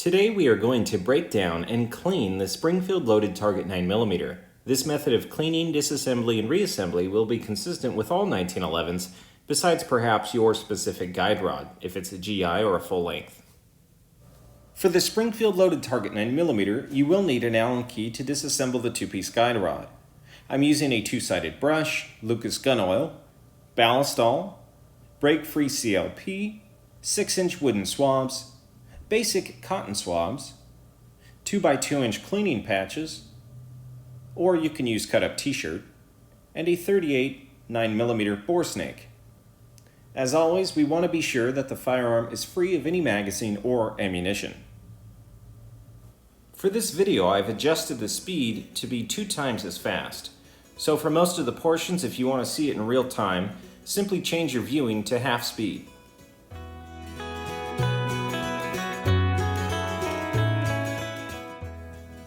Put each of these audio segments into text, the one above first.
Today we are going to break down and clean the Springfield Loaded Target 9mm. This method of cleaning, disassembly, and reassembly will be consistent with all 1911s, besides perhaps your specific guide rod, if it's a GI or a full length. For the Springfield Loaded Target 9mm, you will need an Allen key to disassemble the two-piece guide rod. I'm using a two-sided brush, Lucas gun oil, ballistol, break-free CLP, 6-inch wooden swabs, basic cotton swabs, 2x2-inch cleaning patches, or you can use cut-up t-shirt, and a 38 9mm bore snake. As always, we want to be sure that the firearm is free of any magazine or ammunition. For this video, I've adjusted the speed to be 2 times as fast. So for most of the portions, if you want to see it in real time, simply change your viewing to half speed.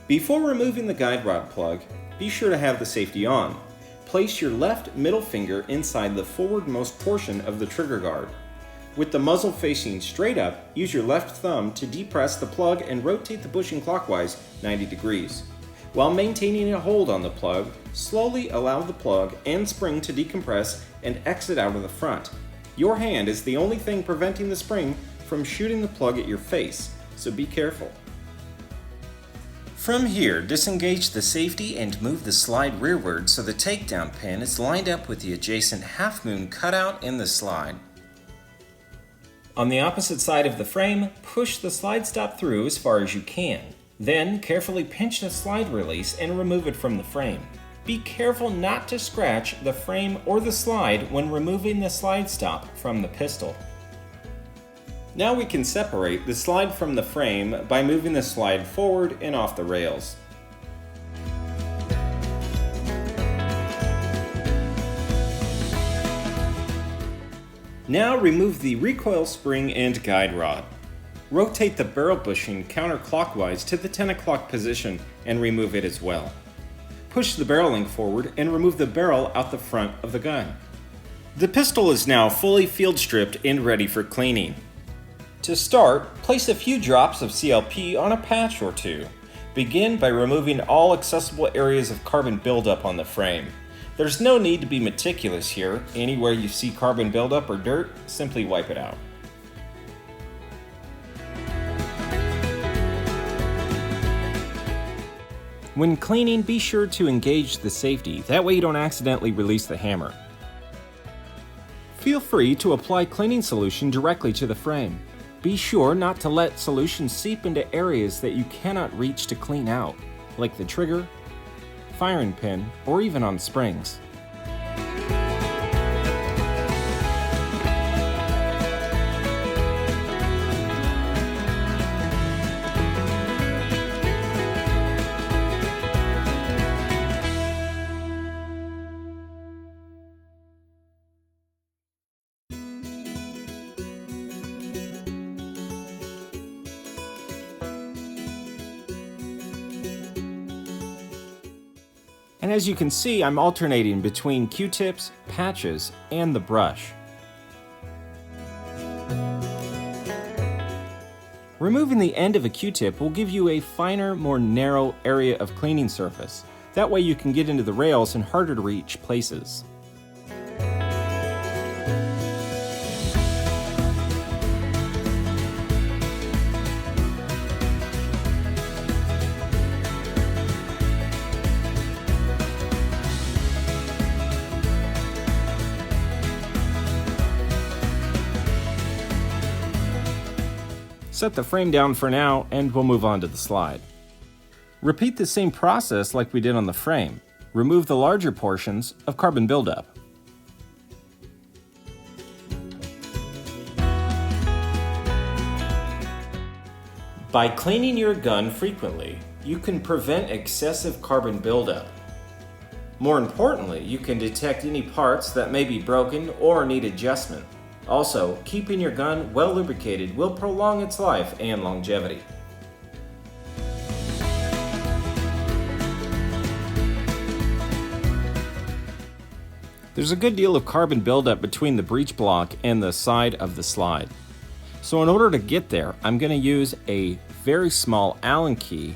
Before removing the guide rod plug, be sure to have the safety on. Place your left middle finger inside the forwardmost portion of the trigger guard. With the muzzle facing straight up, use your left thumb to depress the plug and rotate the bushing clockwise 90 degrees. While maintaining a hold on the plug, slowly allow the plug and spring to decompress and exit out of the front. Your hand is the only thing preventing the spring from shooting the plug at your face, so be careful. From here, disengage the safety and move the slide rearward so the takedown pin is lined up with the adjacent half-moon cutout in the slide. On the opposite side of the frame, push the slide stop through as far as you can. Then, carefully pinch the slide release and remove it from the frame. Be careful not to scratch the frame or the slide when removing the slide stop from the pistol. Now we can separate the slide from the frame by moving the slide forward and off the rails. Now remove the recoil spring and guide rod. Rotate the barrel bushing counterclockwise to the 10 o'clock position and remove it as well. Push the barrel link forward and remove the barrel out the front of the gun. The pistol is now fully field stripped and ready for cleaning. To start, place a few drops of CLP on a patch or two. Begin by removing all accessible areas of carbon buildup on the frame. There's no need to be meticulous here. Anywhere you see carbon buildup or dirt, simply wipe it out. When cleaning, be sure to engage the safety. That way you don't accidentally release the hammer. Feel free to apply cleaning solution directly to the frame. Be sure not to let solution seep into areas that you cannot reach to clean out, like the trigger, firing pin, or even on springs. And as you can see, I'm alternating between Q-tips, patches, and the brush. Removing the end of a Q-tip will give you a finer, more narrow area of cleaning surface. That way you can get into the rails in harder to reach places. Set the frame down for now, and we'll move on to the slide. Repeat the same process like we did on the frame. Remove the larger portions of carbon buildup. By cleaning your gun frequently, you can prevent excessive carbon buildup. More importantly, you can detect any parts that may be broken or need adjustment. Also, keeping your gun well lubricated will prolong its life and longevity. There's a good deal of carbon buildup between the breech block and the side of the slide. So in order to get there, I'm going to use a very small Allen key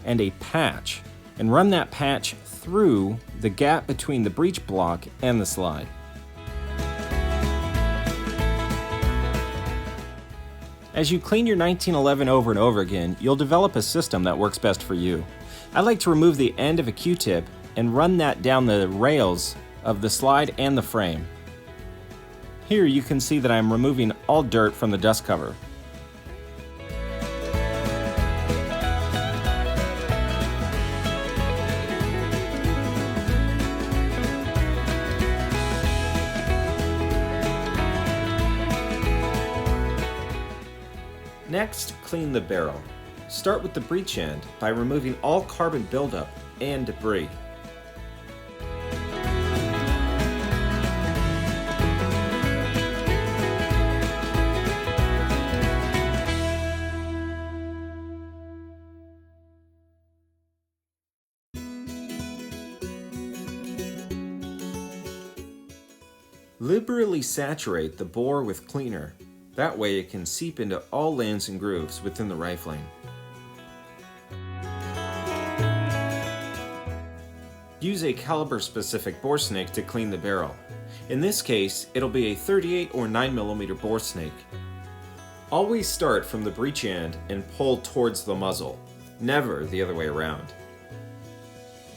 and a patch and run that patch through the gap between the breech block and the slide. As you clean your 1911 over and over again, you'll develop a system that works best for you. I like to remove the end of a Q-tip and run that down the rails of the slide and the frame. Here you can see that I'm removing all dirt from the dust cover. Next, clean the barrel. Start with the breech end by removing all carbon buildup and debris. Liberally saturate the bore with cleaner. That way it can seep into all lands and grooves within the rifling. Use a caliber-specific bore snake to clean the barrel. In this case, it'll be a 38 or 9mm bore snake. Always start from the breech end and pull towards the muzzle, never the other way around.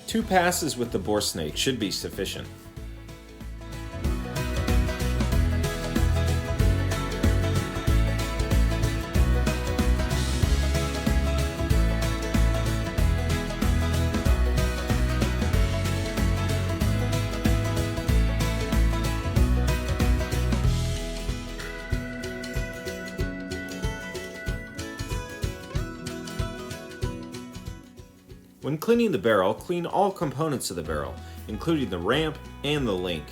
2 passes with the bore snake should be sufficient. When cleaning the barrel, clean all components of the barrel, including the ramp and the link.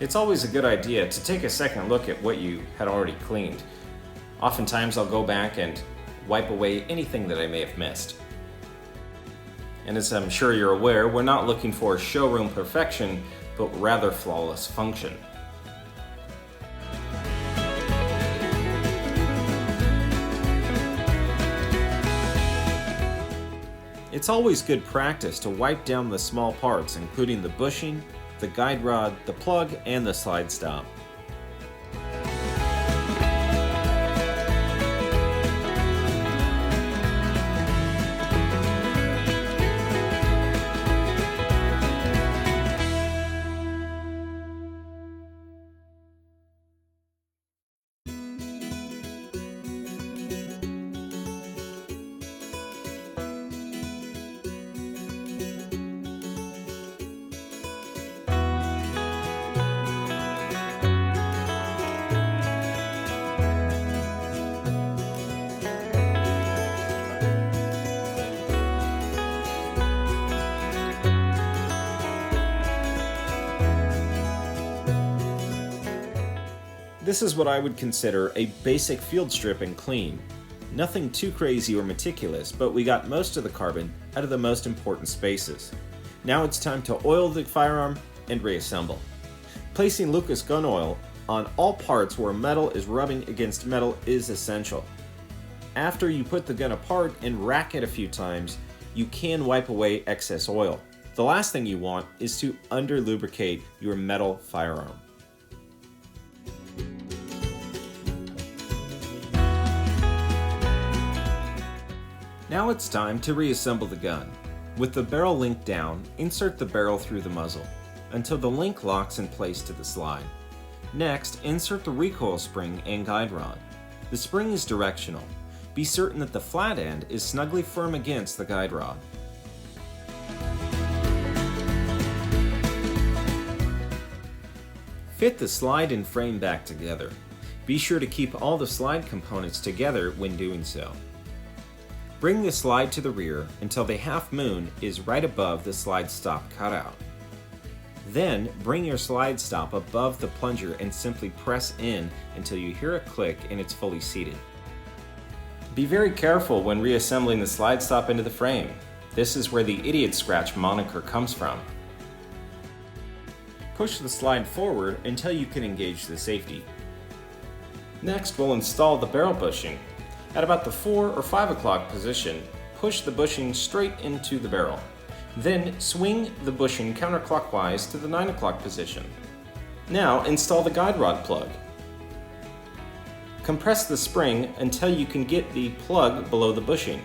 It's always a good idea to take a second look at what you had already cleaned. Oftentimes I'll go back and wipe away anything that I may have missed. And as I'm sure you're aware, we're not looking for showroom perfection, but rather flawless function. It's always good practice to wipe down the small parts, including the bushing, the guide rod, the plug, and the slide stop. This is what I would consider a basic field strip and clean. Nothing too crazy or meticulous, but we got most of the carbon out of the most important spaces. Now it's time to oil the firearm and reassemble. Placing Lucas gun oil on all parts where metal is rubbing against metal is essential. After you put the gun apart and rack it a few times, you can wipe away excess oil. The last thing you want is to under-lubricate your metal firearm. Now it's time to reassemble the gun. With the barrel link down, insert the barrel through the muzzle until the link locks in place to the slide. Next, insert the recoil spring and guide rod. The spring is directional. Be certain that the flat end is snugly firm against the guide rod. Fit the slide and frame back together. Be sure to keep all the slide components together when doing so. Bring the slide to the rear until the half moon is right above the slide stop cutout. Then bring your slide stop above the plunger and simply press in until you hear a click and it's fully seated. Be very careful when reassembling the slide stop into the frame. This is where the idiot scratch moniker comes from. Push the slide forward until you can engage the safety. Next, we'll install the barrel bushing. At about the 4 or 5 o'clock position, push the bushing straight into the barrel. Then swing the bushing counterclockwise to the 9 o'clock position. Now install the guide rod plug. Compress the spring until you can get the plug below the bushing.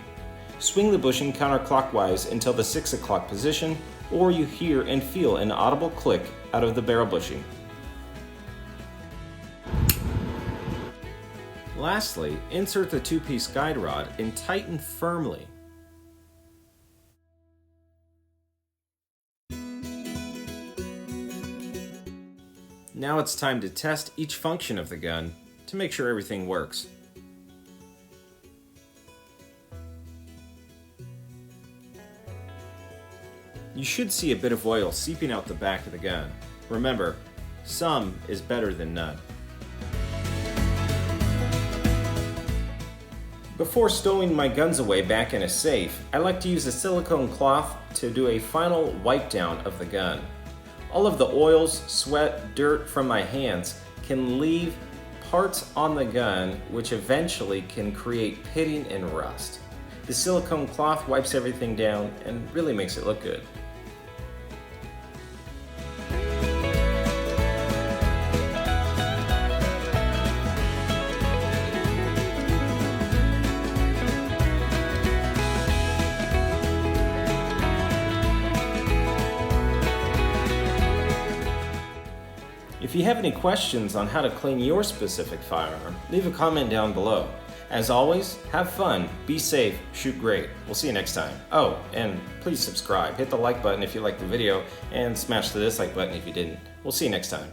Swing the bushing counterclockwise until the 6 o'clock position, or you hear and feel an audible click out of the barrel bushing. Lastly, insert the 2-piece guide rod and tighten firmly. Now it's time to test each function of the gun to make sure everything works. You should see a bit of oil seeping out the back of the gun. Remember, some is better than none. Before stowing my guns away back in a safe, I like to use a silicone cloth to do a final wipe down of the gun. All of the oils, sweat, dirt from my hands can leave parts on the gun which eventually can create pitting and rust. The silicone cloth wipes everything down and really makes it look good. If you have any questions on how to clean your specific firearm, leave a comment down below. As always, have fun, be safe, shoot great. We'll see you next time. Oh, and please subscribe. Hit the like button if you liked the video, and smash the dislike button if you didn't. We'll see you next time.